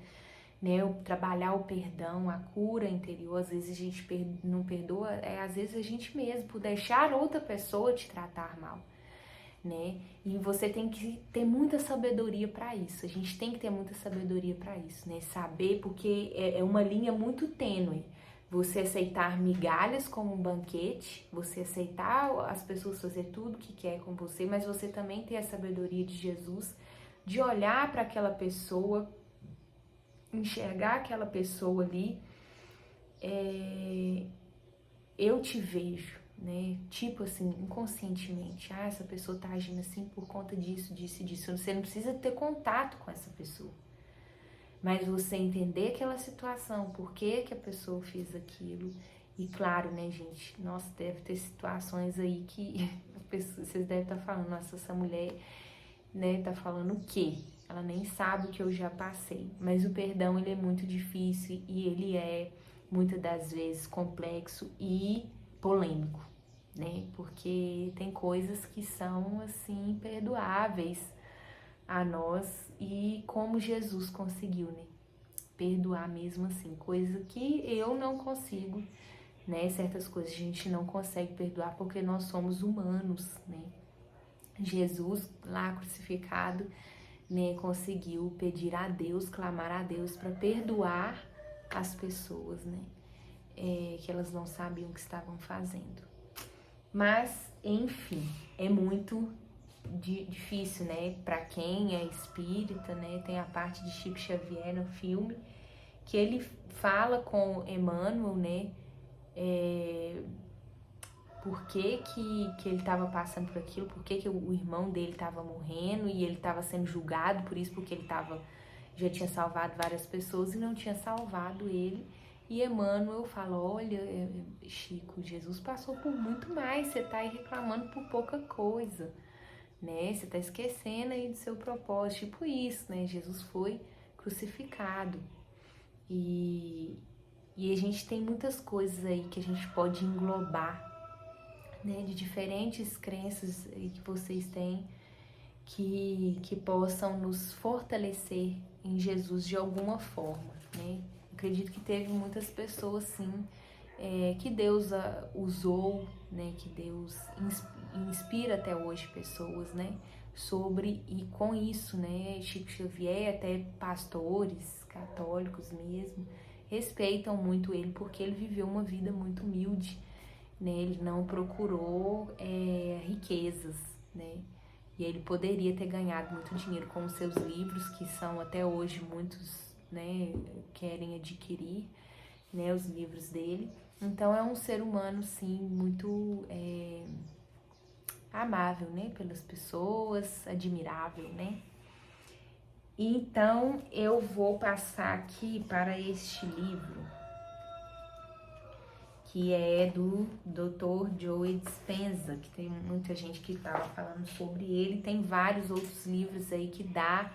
né? Trabalhar o perdão, a cura interior. Às vezes a gente não perdoa, às vezes a gente mesmo, por deixar outra pessoa te tratar mal, né? E você tem que ter muita sabedoria para isso. A gente tem que ter muita sabedoria para isso, né? Saber, porque é uma linha muito tênue. Você aceitar migalhas como um banquete, você aceitar as pessoas fazer tudo o que quer com você, mas você também ter a sabedoria de Jesus, de olhar para aquela pessoa, enxergar aquela pessoa ali, eu te vejo, né? Tipo assim, inconscientemente. Ah, essa pessoa tá agindo assim por conta disso, disso e disso. Você não precisa ter contato com essa pessoa. Mas você entender aquela situação, por que que a pessoa fez aquilo. E claro, né, gente? Nossa, deve ter situações aí que vocês devem estar falando, nossa, essa mulher, né, tá falando o quê? Ela nem sabe o que eu já passei. Mas o perdão, ele é muito difícil e ele é, muitas das vezes, complexo e polêmico, né? Porque tem coisas que são, assim, imperdoáveis a nós e como Jesus conseguiu, né? Perdoar mesmo assim, coisa que eu não consigo, né? Certas coisas a gente não consegue perdoar porque nós somos humanos, né? Jesus, lá crucificado, né, conseguiu pedir a Deus, clamar a Deus para perdoar as pessoas, né? Que elas não sabiam o que estavam fazendo. Mas, enfim, é muito difícil, né? Para quem é espírita, né? Tem a parte de Chico Xavier no filme, que ele fala com Emmanuel, né? Por que ele estava passando por aquilo, por que o irmão dele estava morrendo e ele estava sendo julgado por isso, porque ele já tinha salvado várias pessoas e não tinha salvado ele. E Emmanuel fala, olha, Chico, Jesus passou por muito mais, você está aí reclamando por pouca coisa, né? Você está esquecendo aí do seu propósito, tipo isso, né? Jesus foi crucificado. E a gente tem muitas coisas aí que a gente pode englobar, né, de diferentes crenças que vocês têm que possam nos fortalecer em Jesus de alguma forma, né? Acredito que teve muitas pessoas, sim, que Deus usou, né, que Deus inspira até hoje pessoas, né, e com isso, né, Chico Xavier, até pastores católicos mesmo, respeitam muito ele porque ele viveu uma vida muito humilde, né? Ele não procurou riquezas, né? E ele poderia ter ganhado muito dinheiro com os seus livros, que são até hoje muitos, né, querem adquirir, né, os livros dele. Então é um ser humano, sim, muito amável, né, pelas pessoas, admirável, né? Então eu vou passar aqui para este livro, que é do Dr. Joe Dispenza, que tem muita gente que estava falando sobre ele. Tem vários outros livros aí que dá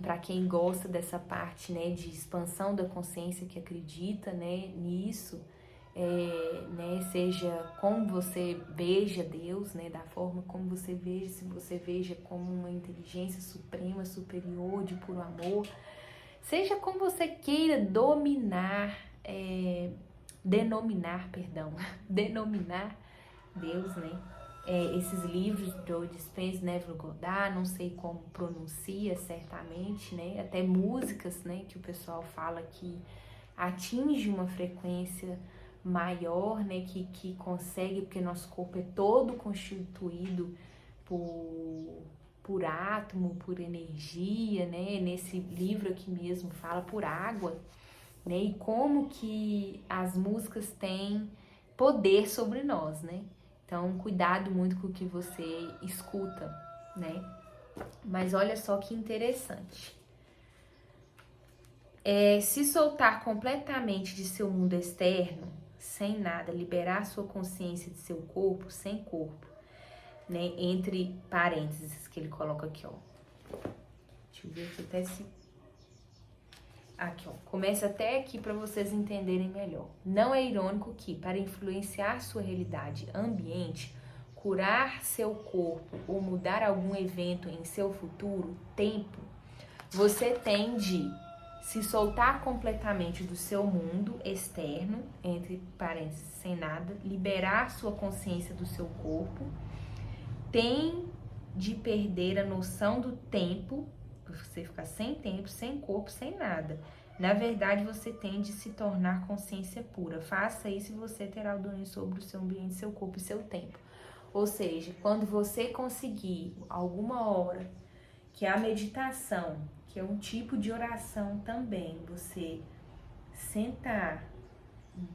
para quem gosta dessa parte, né, de expansão da consciência, que acredita, né, nisso, né, seja como você veja Deus, né, da forma como você veja, se você veja como uma inteligência suprema, superior, de puro amor, seja como você queira denominar Deus, né? Esses livros do Dispenza, Neville Goddard, não sei como pronuncia certamente, né? Até músicas, né, que o pessoal fala que atinge uma frequência maior, né, que consegue, porque nosso corpo é todo constituído por átomo, por energia, né? Nesse livro aqui mesmo fala por água, né? E como que as músicas têm poder sobre nós, né? Então, cuidado muito com o que você escuta, né? Mas olha só que interessante. Se soltar completamente de seu mundo externo, sem nada, liberar sua consciência de seu corpo, sem corpo, né? Entre parênteses que ele coloca aqui, ó. Deixa eu ver aqui até se... Aqui, ó. Começa até aqui para vocês entenderem melhor. Não é irônico que, para influenciar sua realidade ambiente, curar seu corpo ou mudar algum evento em seu futuro tempo, você tem de se soltar completamente do seu mundo externo, entre parênteses, sem nada, liberar sua consciência do seu corpo tem de perder a noção do tempo, você ficar sem tempo, sem corpo, sem nada. Na verdade, você tem de se tornar consciência pura. Faça isso e você terá o domínio sobre o seu ambiente, seu corpo e seu tempo. Ou seja, quando você conseguir alguma hora, que é a meditação, que é um tipo de oração também, você sentar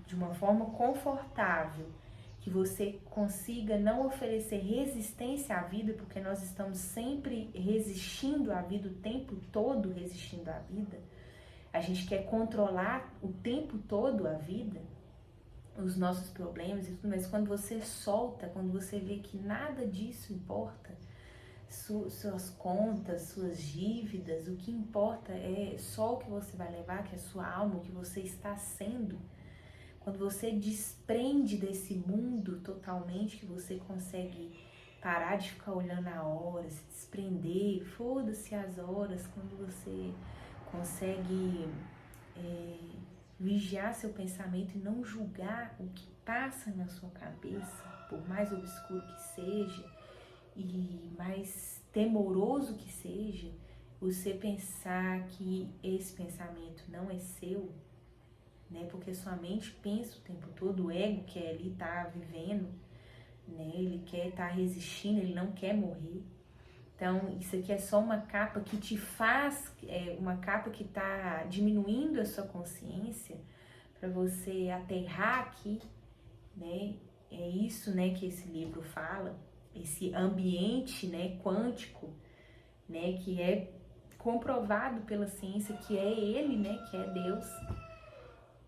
de uma forma confortável, que você consiga não oferecer resistência à vida, porque nós estamos sempre resistindo à vida, o tempo todo resistindo à vida. A gente quer controlar o tempo todo a vida, os nossos problemas e tudo, mas quando você solta, quando você vê que nada disso importa, suas contas, suas dívidas, o que importa é só o que você vai levar, que é a sua alma, o que você está sendo. Quando você desprende desse mundo totalmente, que você consegue parar de ficar olhando a hora, se desprender, foda-se as horas, quando você consegue vigiar seu pensamento e não julgar o que passa na sua cabeça, por mais obscuro que seja e mais temoroso que seja, você pensar que esse pensamento não é seu, né? Porque sua mente pensa o tempo todo, o ego quer ali estar vivendo, né? Ele quer estar resistindo, ele não quer morrer. Então, isso aqui é só uma capa que te faz, uma capa que está diminuindo a sua consciência para você aterrar aqui, né? É isso, né, que esse livro fala, esse ambiente, né, quântico, né, que é comprovado pela ciência que é ele, né, que é Deus.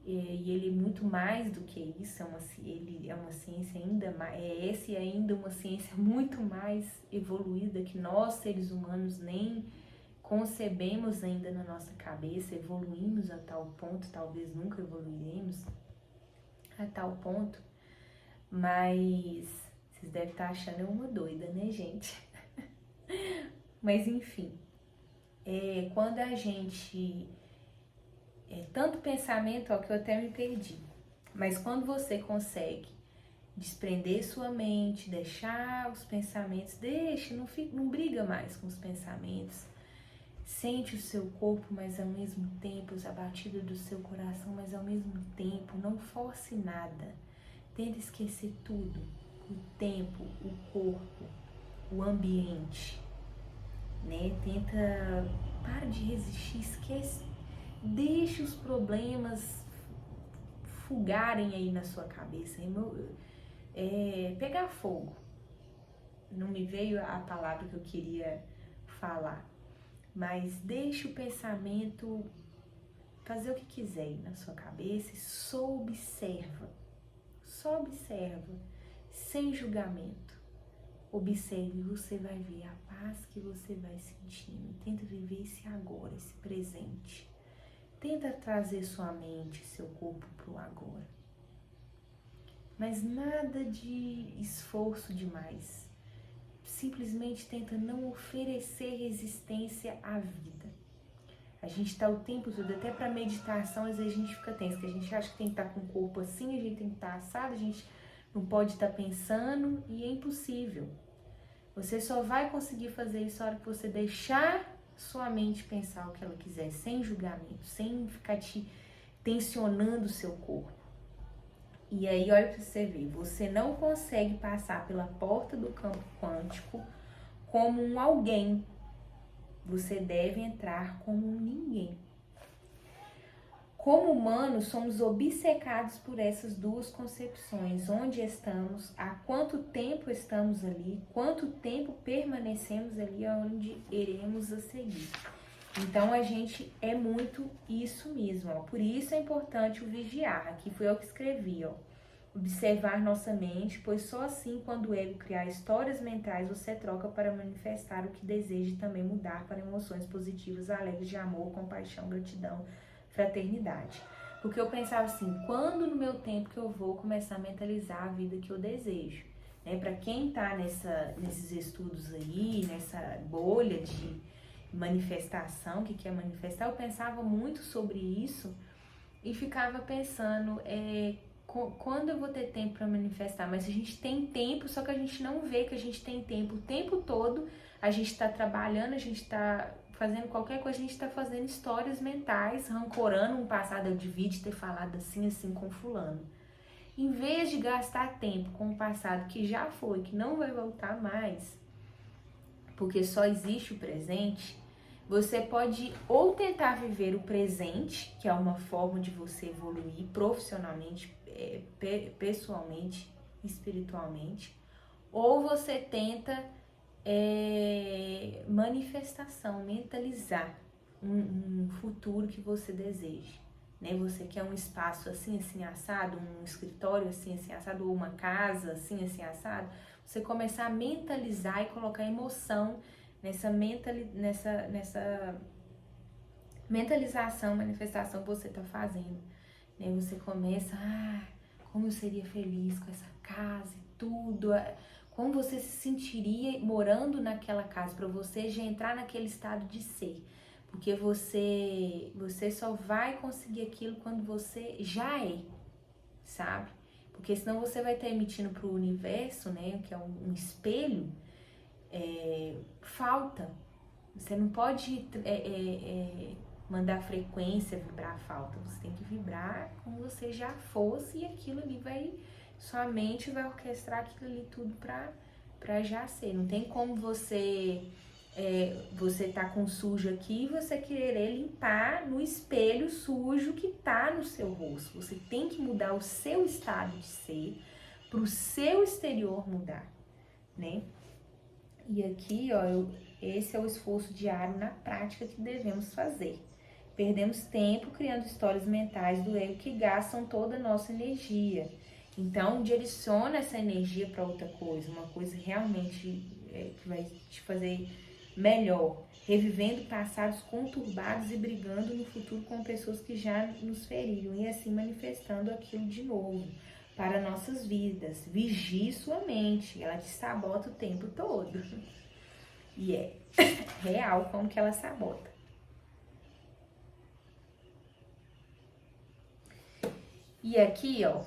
E ele é muito mais do que isso, ele é uma ciência ainda mais, ainda uma ciência muito mais evoluída que nós, seres humanos, nem concebemos ainda na nossa cabeça, evoluímos a tal ponto, talvez nunca evoluiremos a tal ponto, mas vocês devem estar achando eu uma doida, né, gente? Mas enfim, quando a gente... tanto pensamento, ó, que eu até me perdi. Mas quando você consegue desprender sua mente, deixar os pensamentos, não briga mais com os pensamentos. Sente o seu corpo, mas ao mesmo tempo, a batida do seu coração, mas ao mesmo tempo, não force nada. Tenta esquecer tudo, o tempo, o corpo, o ambiente, né? Para de resistir, esquece. Deixe os problemas fugarem aí na sua cabeça, pegar fogo. Não me veio a palavra que eu queria falar, mas deixe o pensamento fazer o que quiser aí na sua cabeça e só observa, sem julgamento. Observe, você vai ver a paz que você vai sentindo. Tenta viver esse agora, esse presente. Tenta trazer sua mente, seu corpo para o agora. Mas nada de esforço demais. Simplesmente tenta não oferecer resistência à vida. A gente está o tempo todo, até para meditação, às vezes a gente fica tenso, que a gente acha que tem que estar com o corpo assim, a gente tem que estar assado, a gente não pode estar pensando e é impossível. Você só vai conseguir fazer isso na hora que você deixar sua mente pensar o que ela quiser, sem julgamento, sem ficar te tensionando o seu corpo. E aí, olha para você ver, você não consegue passar pela porta do campo quântico como um alguém. Você deve entrar como um ninguém. Como humanos, somos obcecados por essas duas concepções. Onde estamos, há quanto tempo estamos ali, quanto tempo permanecemos ali, onde iremos a seguir. Então, a gente é muito isso mesmo, ó. Por isso é importante o vigiar. Aqui foi eu que escrevi, ó. Observar nossa mente, pois só assim, quando o ego criar histórias mentais, você troca para manifestar o que deseja e também mudar para emoções positivas, alegres de amor, compaixão, gratidão, fraternidade. Porque eu pensava assim, quando no meu tempo que eu vou começar a mentalizar a vida que eu desejo? Né? Para quem tá nesses estudos aí, nessa bolha de manifestação, que quer manifestar, eu pensava muito sobre isso e ficava pensando, quando eu vou ter tempo para manifestar? Mas a gente tem tempo, só que a gente não vê que a gente tem tempo. O tempo todo a gente está trabalhando, a gente está fazendo qualquer coisa, a gente está fazendo histórias mentais, rancorando um passado. Eu devia ter falado assim, assim com fulano. Em vez de gastar tempo com o passado que já foi, que não vai voltar mais, porque só existe o presente, você pode ou tentar viver o presente, que é uma forma de você evoluir profissionalmente, pessoalmente, espiritualmente, ou você tenta manifestação, mentalizar um futuro que você deseja. Né? Você quer um espaço assim, assim, assado, um escritório assim, assim, assado, ou uma casa assim, assim, assado. Você começar a mentalizar e colocar emoção nessa mentalização, manifestação que você está fazendo. Né? Você começa, como eu seria feliz com essa casa e tudo. Como você se sentiria morando naquela casa, para você já entrar naquele estado de ser. Porque você só vai conseguir aquilo quando você já é, sabe? Porque senão você vai estar emitindo para o universo, né, que é um espelho, falta. Você não pode mandar frequência vibrar falta. Você tem que vibrar como você já fosse e aquilo ali vai... Sua mente vai orquestrar aquilo ali tudo pra já ser. Não tem como você tá com sujo aqui e você querer limpar no espelho sujo que tá no seu rosto. Você tem que mudar o seu estado de ser pro seu exterior mudar, né? E aqui, ó, esse é o esforço diário na prática que devemos fazer. Perdemos tempo criando histórias mentais do ego que gastam toda a nossa energia. Então, direciona essa energia para outra coisa, uma coisa realmente que vai te fazer melhor, revivendo passados conturbados e brigando no futuro com pessoas que já nos feriram e assim manifestando aquilo de novo para nossas vidas. Vigie sua mente, ela te sabota o tempo todo. E é real como que ela sabota. E aqui, ó,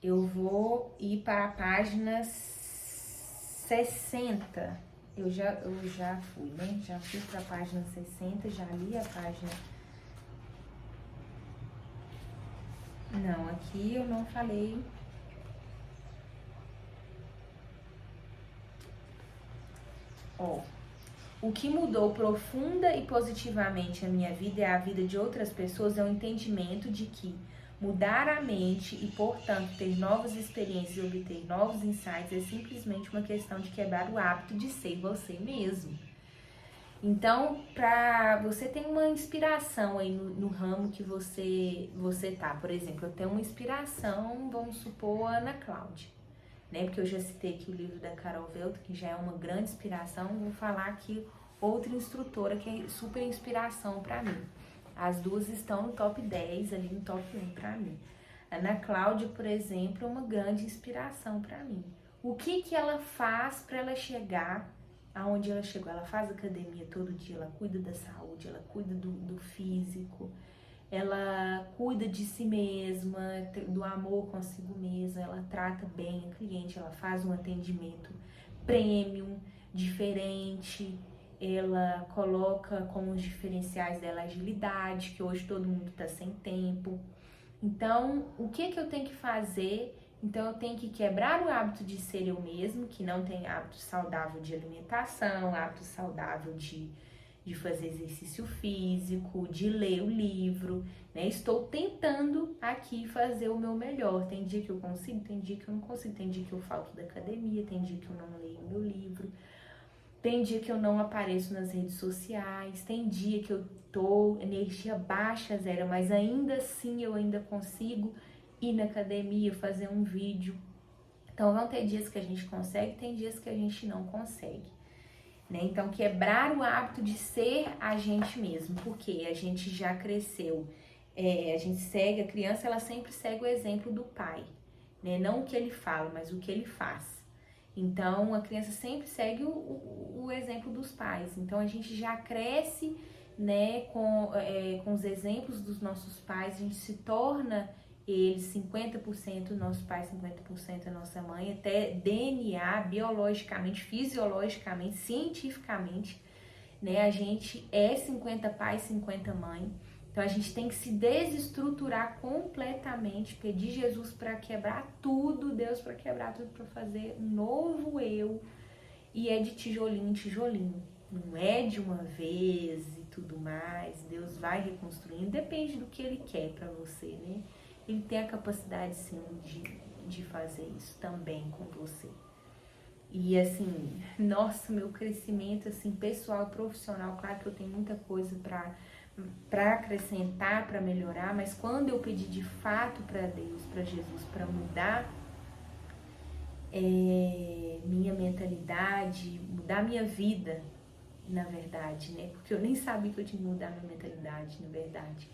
eu vou ir para a página 60. Eu já fui, né? Já fui para a página 60, já li a página... Não, aqui eu não falei... Ó, o que mudou profunda e positivamente a minha vida e a vida de outras pessoas é o entendimento de que mudar a mente e, portanto, ter novas experiências e obter novos insights é simplesmente uma questão de quebrar o hábito de ser você mesmo. Então, para você ter uma inspiração aí no ramo que você tá, por exemplo, eu tenho uma inspiração, vamos supor, Ana Cláudia, né? Porque eu já citei aqui o livro da Carol Velto, que já é uma grande inspiração, vou falar aqui outra instrutora que é super inspiração para mim. As duas estão no top 10, ali no top 1 para mim. Ana Cláudia, por exemplo, é uma grande inspiração para mim. O que ela faz para ela chegar aonde ela chegou? Ela faz academia todo dia, ela cuida da saúde, ela cuida do físico, ela cuida de si mesma, do amor consigo mesma, ela trata bem a cliente, ela faz um atendimento premium, diferente, ela coloca como os diferenciais dela a agilidade, que hoje todo mundo tá sem tempo. Então, o que eu tenho que fazer? Então, eu tenho que quebrar o hábito de ser eu mesmo, que não tem hábito saudável de alimentação, hábito saudável de fazer exercício físico, de ler o livro, né? Estou tentando aqui fazer o meu melhor. Tem dia que eu consigo, tem dia que eu não consigo, tem dia que eu falto da academia, tem dia que eu não leio o meu livro, tem dia que eu não apareço nas redes sociais, tem dia que eu tô energia baixa, zero, mas ainda assim eu ainda consigo ir na academia, fazer um vídeo. Então vão ter dias que a gente consegue, tem dias que a gente não consegue. Né? Então, quebrar o hábito de ser a gente mesmo, porque a gente já cresceu, a gente segue, a criança ela sempre segue o exemplo do pai, né? Não o que ele fala, mas o que ele faz. Então, a criança sempre segue o exemplo dos pais. Então, a gente já cresce, né, com os exemplos dos nossos pais, a gente se torna eles 50%, nosso pai 50% a nossa mãe, até DNA, biologicamente, fisiologicamente, cientificamente, né? A gente é 50 pai, 50 mãe. Então a gente tem que se desestruturar completamente, pedir Jesus para quebrar tudo, Deus para quebrar tudo, para fazer um novo eu. E é de tijolinho em tijolinho. Não é de uma vez e tudo mais. Deus vai reconstruindo, depende do que Ele quer para você, né? Ele tem a capacidade, sim, de fazer isso também com você. E assim, nossa, meu crescimento assim, pessoal e profissional, claro que eu tenho muita coisa para acrescentar, para melhorar, mas quando eu pedi de fato para Deus, para Jesus, para mudar minha mentalidade, mudar minha vida, na verdade, né? Porque eu nem sabia que eu tinha que mudar minha mentalidade, na verdade.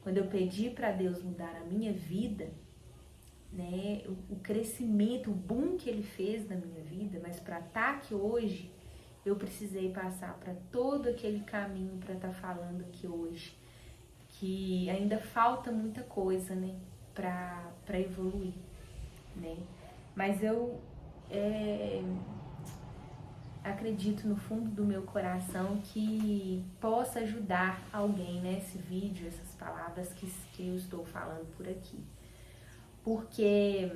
Quando eu pedi para Deus mudar a minha vida, né, o crescimento, o boom que Ele fez na minha vida, mas para estar aqui hoje, eu precisei passar para todo aquele caminho para estar falando aqui hoje, que ainda falta muita coisa, né, para evoluir, né? Mas eu acredito no fundo do meu coração que possa ajudar alguém, né, esse vídeo, essas palavras que eu estou falando por aqui. Porque